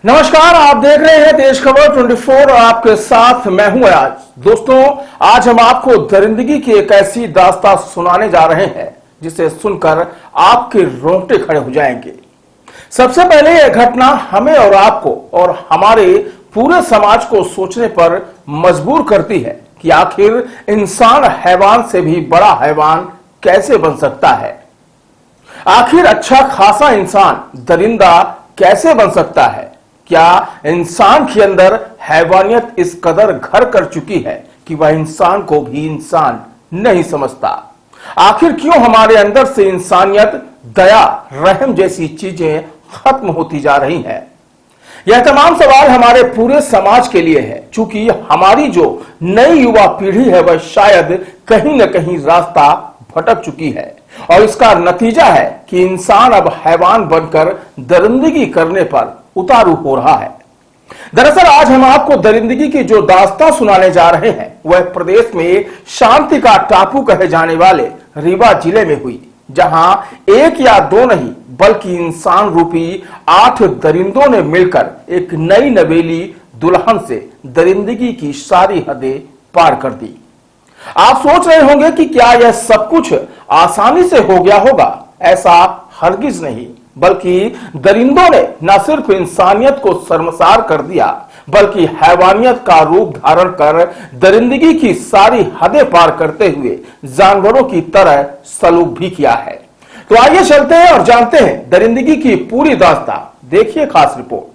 नमस्कार, आप देख रहे हैं देश खबर 24 और आपके साथ मैं हूं अयाज। दोस्तों, आज हम आपको दरिंदगी की एक ऐसी दास्तां सुनाने जा रहे हैं जिसे सुनकर आपके रोंगटे खड़े हो जाएंगे। सबसे पहले यह घटना हमें और आपको और हमारे पूरे समाज को सोचने पर मजबूर करती है कि आखिर इंसान हैवान से भी बड़ा हैवान कैसे बन सकता है। आखिर अच्छा खासा इंसान दरिंदा कैसे बन सकता है। क्या इंसान के अंदर हैवानियत इस कदर घर कर चुकी है कि वह इंसान को भी इंसान नहीं समझता। आखिर क्यों हमारे अंदर से इंसानियत, दया, रहम जैसी चीजें खत्म होती जा रही हैं। यह तमाम सवाल हमारे पूरे समाज के लिए है, क्योंकि हमारी जो नई युवा पीढ़ी है वह शायद कहीं न कहीं रास्ता भटक चुकी है और इसका नतीजा है कि इंसान अब हैवान बनकर दरिंदगी करने पर उतारू हो रहा है। दरअसल आज हम आपको दरिंदगी की जो दास्तां सुनाने जा रहे हैं वह प्रदेश में शांति का टापू कहे जाने वाले रीवा जिले में हुई, जहां एक या दो नहीं बल्कि इंसान रूपी 8 दरिंदों ने मिलकर एक नई नवेली दुल्हन से दरिंदगी की सारी हदें पार कर दी। आप सोच रहे होंगे कि क्या यह सब कुछ आसानी से हो गया होगा। ऐसा हरगिज नहीं, बल्कि दरिंदों ने न सिर्फ इंसानियत को शर्मसार कर दिया बल्कि हैवानियत का रूप धारण कर दरिंदगी की सारी हदें पार करते हुए जानवरों की तरह सलूक भी किया है। तो आइए चलते हैं और जानते हैं दरिंदगी की पूरी दास्तां। देखिए खास रिपोर्ट।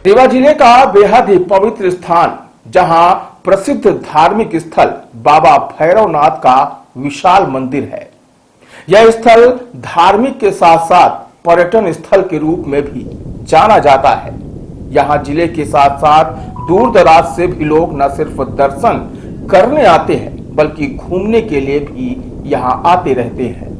रीवा जिले का बेहद ही पवित्र स्थान, जहां प्रसिद्ध धार्मिक स्थल बाबा भैरवनाथ का विशाल मंदिर है। यह स्थल धार्मिक के साथ साथ पर्यटन स्थल के रूप में भी जाना जाता है। यहां जिले के साथ साथ दूर दराज से भी लोग न सिर्फ दर्शन करने आते हैं बल्कि घूमने के लिए भी यहां आते रहते हैं।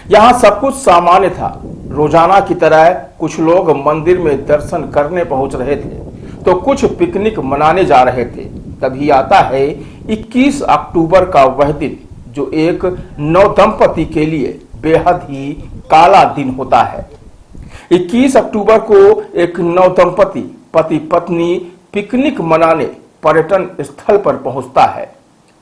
यहां सब कुछ सामान्य था। रोजाना की तरह कुछ लोग मंदिर में दर्शन करने पहुंच रहे थे तो कुछ पिकनिक मनाने जा रहे थे। तभी आता है 21 अक्टूबर का वह दिन जो एक नवदंपति के लिए बेहद ही काला दिन होता है। 21 अक्टूबर को एक नवदंपति पति पत्नी पिकनिक मनाने पर्यटन स्थल पर पहुंचता है।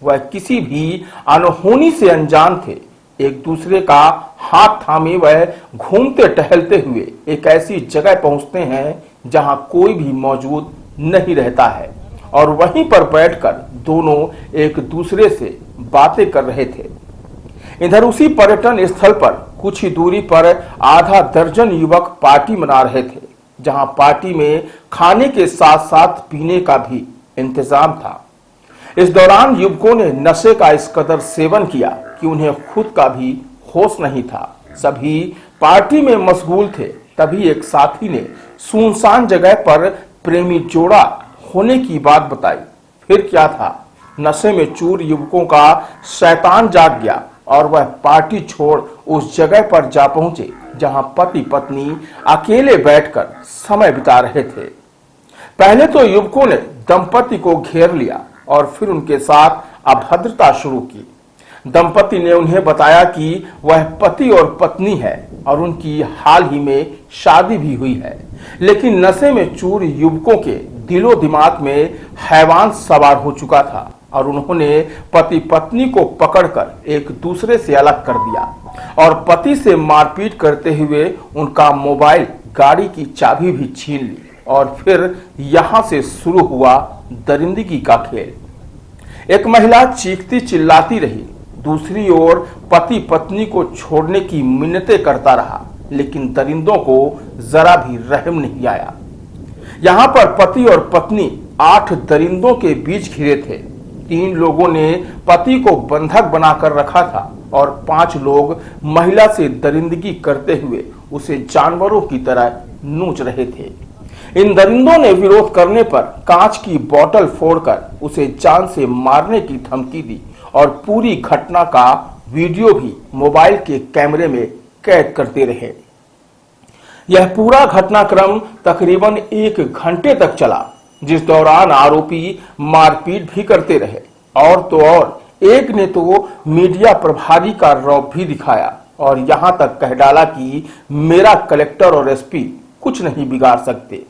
वह किसी भी अनहोनी से अनजान थे। एक दूसरे का हाथ थामे वह घूमते टहलते हुए एक ऐसी जगह पहुंचते हैं जहां कोई भी मौजूद नहीं रहता है और वहीं पर बैठकर दोनों एक दूसरे से बातें कर रहे थे। इधर उसी पर्यटन स्थल पर कुछ ही दूरी पर आधा दर्जन युवक पार्टी मना रहे थे, जहां पार्टी में खाने के साथ साथ पीने का भी इंतजाम था। इस दौरान युवकों ने नशे का इस कदर सेवन किया कि उन्हें खुद का भी होश नहीं था। सभी पार्टी में मशगूल थे। तभी एक साथी ने सुनसान जगह पर प्रेमी जोड़ा होने की बात बताई। फिर क्या था, नशे में चूर युवकों का शैतान जाग गया और वह पार्टी छोड़ उस जगह पर जा पहुंचे जहां पति पत्नी अकेले बैठकर समय बिता रहे थे। पहले तो युवकों ने दंपति को घेर लिया और फिर उनके साथ अभद्रता शुरू की। दंपति ने उन्हें बताया कि वह पति और पत्नी है और उनकी हाल ही में शादी भी हुई है, लेकिन नशे में चूर युवकों के दिलो दिमाग में हैवान सवार हो चुका था और उन्होंने पति पत्नी को पकड़कर एक दूसरे से अलग कर दिया और पति से मारपीट करते हुए उनका मोबाइल, गाड़ी की चाबी भी छीन ली और फिर यहां से शुरू हुआ दरिंदगी का खेल। एक महिला चीखती चिल्लाती रही, दूसरी ओर पति पत्नी को छोड़ने की मिन्नतें करता रहा, लेकिन दरिंदों को जरा भी रहम नहीं आया। यहां पर पति और पत्नी 8 दरिंदों के बीच घिरे थे। 3 लोगों ने पति को बंधक बनाकर रखा था और 5 लोग महिला से दरिंदगी करते हुए उसे जानवरों की तरह नोच रहे थे। इन दरिंदों ने विरोध करने पर कांच की बोतल फोड़कर उसे जान से मारने की धमकी दी और पूरी घटना का वीडियो भी मोबाइल के कैमरे में कैद करते रहे। यह पूरा घटनाक्रम तकरीबन 1 घंटे तक चला, जिस दौरान आरोपी मारपीट भी करते रहे और तो और एक ने तो मीडिया प्रभारी का रौब भी दिखाया। और यहां तक कह डाला कि मेरा कलेक्टर और एसपी कुछ नहीं बिगाड़ सकते,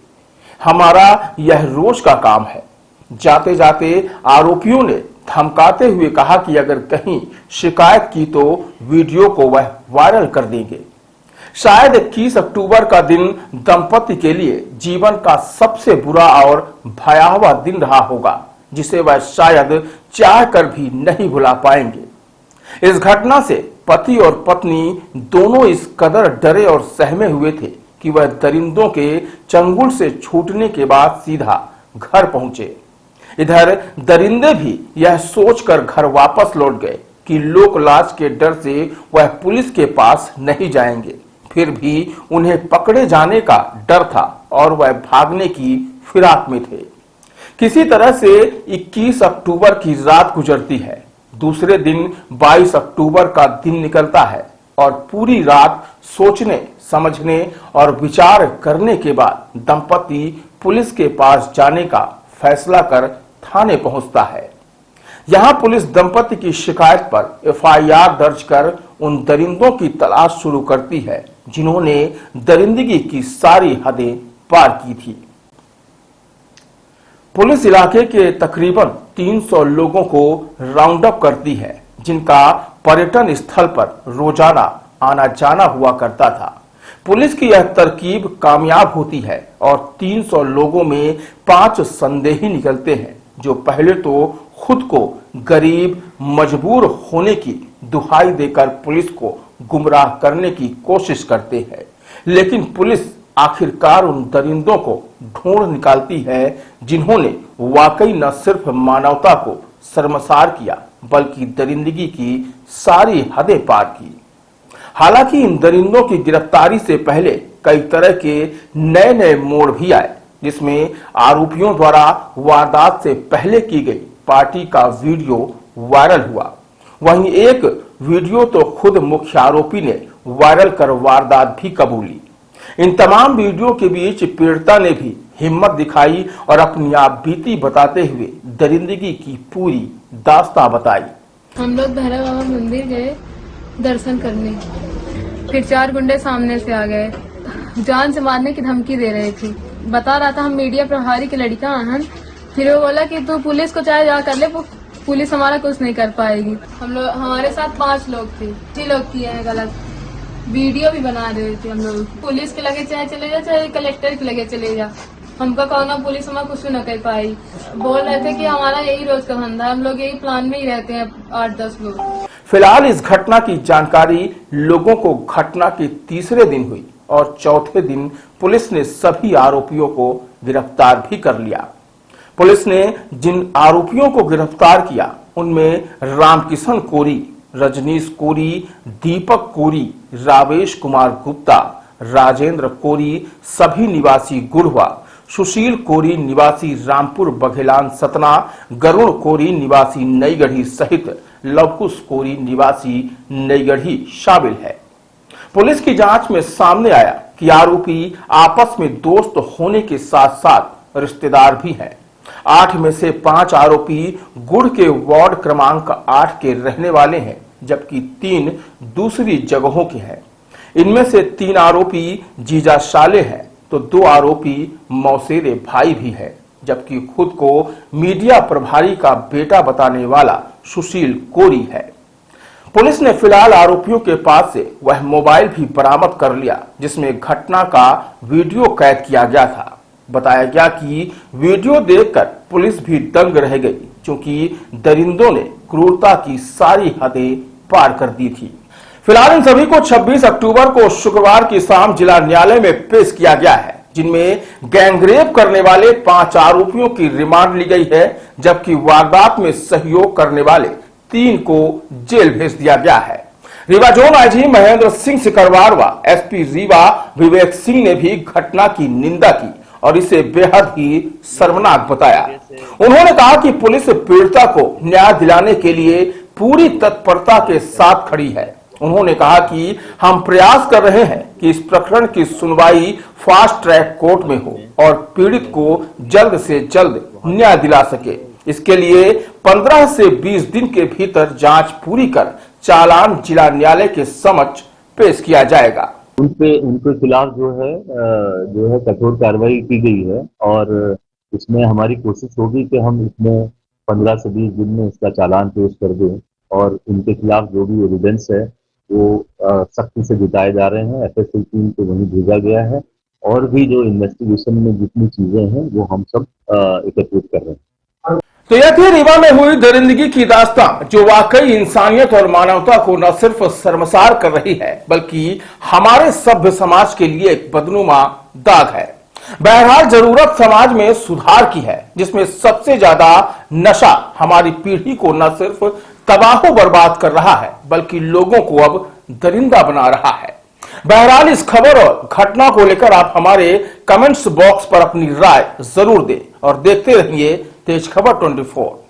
हमारा यह रोज का काम है। जाते जाते आरोपियों ने धमकाते हुए कहा कि अगर कहीं शिकायत की तो वीडियो को वह वायरल कर देंगे। शायद 21 अक्टूबर का दिन दंपति के लिए जीवन का सबसे बुरा और भयावह दिन रहा होगा, जिसे वह शायद चाह कर भी नहीं भुला पाएंगे। इस घटना से पति और पत्नी दोनों इस कदर डरे और सहमे हुए थे कि वह दरिंदों के चंगुल से छूटने के बाद सीधा घर पहुंचे। इधर दरिंदे भी यह सोचकर घर वापस लौट गए कि लोक लाज के डर से वह पुलिस के पास नहीं जाएंगे। फिर भी उन्हें पकड़े जाने का डर था और वह भागने की फिराक में थे। किसी तरह से 21 अक्टूबर की रात गुजरती है। दूसरे दिन 22 अक्टूबर का दिन निकलता है और पूरी रात सोचने, समझने और विचार करने के बाद दंपति पुलिस के पास जाने का फैसला कर थाने पहुंचता है। यहां पुलिस दंपति की शिकायत पर एफआईआर दर्ज कर उन दरिंदों की तलाश शुरू करती है जिन्होंने दरिंदगी की सारी हदें पार की थी। पुलिस इलाके के तकरीबन 300 लोगों को राउंड अप करती है, जिनका पर्यटन स्थल पर रोजाना आना जाना हुआ करता था। पुलिस की यह तरकीब कामयाब होती है और 300 लोगों में 5 संदेही निकलते हैं जो पहले तो खुद को गरीब, मजबूर होने की दुहाई देकर पुलिस को गुमराह करने की कोशिश करते हैं। लेकिन पुलिस आखिरकार उन दरिंदों को ढूंढ निकालती है जिन्होंने वाकई न सिर्फ मानवता को शर्मसार किया बल्कि दरिंदगी की सारी हदें पार की। हालांकि इन दरिंदों की गिरफ्तारी से पहले कई तरह के नए नए मोड़ भी आए, जिसमें आरोपियों द्वारा वारदात से पहले की गई पार्टी का वीडियो वायरल हुआ। वहीं एक वीडियो तो खुद मुख्य आरोपी ने वायरल कर वारदात भी कबूली। इन तमाम वीडियो के बीच पीड़िता ने भी हिम्मत दिखाई और अपनी आप बीती बताते हुए दरिंदगी की पूरी दास्तां बताई। हम लोग भैरव बाबा मंदिर गए दर्शन करने, फिर 4 गुंडे सामने से आ गए, जान से मारने की धमकी दे रहे थे। बता रहा था हम मीडिया प्रभारी की लड़का हन। फिर वो बोला कि तू पुलिस को चाहे जा कर ले, पुलिस हमारा कुछ नहीं कर पाएगी। हम लोग, हमारे साथ 5 लोग थे, 6 लोग किए हैं गलत, वीडियो भी बना रहे थे। हम लोग पुलिस के लगे चाहे चले जा, चाहे कलेक्टर के लगे चले जा, हमको कहना पुलिस हमारा कुछ न कर पाई। बोल रहे थे कि हमारा यही रोज का धंधा है, हम लोग यही प्लान में ही रहते हैं 8-10 लोग। फिलहाल इस घटना की जानकारी लोगों को घटना के तीसरे दिन हुई और चौथे दिन पुलिस ने सभी आरोपियों को गिरफ्तार भी कर लिया। पुलिस ने जिन आरोपियों को गिरफ्तार किया उनमें रामकिशन कोरी, रजनीश कोरी, दीपक कोरी, रावेश कुमार गुप्ता, राजेंद्र कोरी सभी निवासी गुड़वा, सुशील कोरी निवासी रामपुर बघेलान सतना, गरुण कोरी निवासी नईगढ़ी सहित लवकुश कोरी निवासी नईगढ़ी शामिल है। पुलिस की जांच में सामने आया कि आरोपी आपस में दोस्त होने के साथ साथ रिश्तेदार भी हैं। 8 में से 5 आरोपी गुड़ के वार्ड क्रमांक 8 के रहने वाले हैं, जबकि 3 दूसरी जगहों के हैं। इनमें से 3 आरोपी जीजा साले हैं तो 2 आरोपी मौसेरे भाई भी है, जबकि खुद को मीडिया प्रभारी का बेटा बताने वाला सुशील कोरी है। पुलिस ने फिलहाल आरोपियों के पास से वह मोबाइल भी बरामद कर लिया जिसमें घटना का वीडियो कैद किया गया था। बताया गया कि वीडियो देखकर पुलिस भी दंग रह गई, क्योंकि दरिंदों ने क्रूरता की सारी हदें पार कर दी थी। फिलहाल इन सभी को 26 अक्टूबर को शुक्रवार की शाम जिला न्यायालय में पेश किया गया है, जिनमें गैंगरेप करने वाले 5 आरोपियों की रिमांड ली गई है, जबकि वारदात में सहयोग करने वाले 3 को जेल भेज दिया गया है। रीवा जोन आईजी महेंद्र सिंह सिकरवार व एसपी रीवा विवेक सिंह ने भी घटना की निंदा की और इसे बेहद ही शर्मनाक बताया। उन्होंने कहा कि पुलिस पीड़िता को न्याय दिलाने के लिए पूरी तत्परता के साथ खड़ी है। उन्होंने कहा कि हम प्रयास कर रहे हैं कि इस प्रकरण की सुनवाई फास्ट ट्रैक कोर्ट में हो और पीड़ित को जल्द से जल्द न्याय दिला सके। इसके लिए 15 से 20 दिन के भीतर जांच पूरी कर चालान जिला न्यायालय के समक्ष पेश किया जाएगा। उनके खिलाफ जो है कठोर कार्रवाई की गई है और इसमें हमारी कोशिश होगी कि हम इसमें 15 से 20 दिन में इसका चालान पेश कर दें और इनके खिलाफ जो भी एविडेंस है वो सख्ती से जुटाए जा रहे हैं। एफएसएल टीम को वहीं भेजा गया है और भी जो इन्वेस्टिगेशन में जितनी चीजें हैं वो हम सब एकत्रित कर रहे हैं। तो यह थी रीवा में हुई दरिंदगी की दास्तां, जो वाकई इंसानियत और मानवता को न सिर्फ शर्मसार कर रही है बल्कि हमारे सभ्य समाज के लिए एक बदनुमा दाग है। बहरहाल जरूरत समाज में सुधार की है, जिसमें सबसे ज्यादा नशा हमारी पीढ़ी को न सिर्फ तबाह बर्बाद कर रहा है बल्कि लोगों को अब दरिंदा बना रहा है। बहरहाल इस खबर और घटना को लेकर आप हमारे कमेंट्स बॉक्स पर अपनी राय जरूर दें और देखते रहिए तेज खबर 24।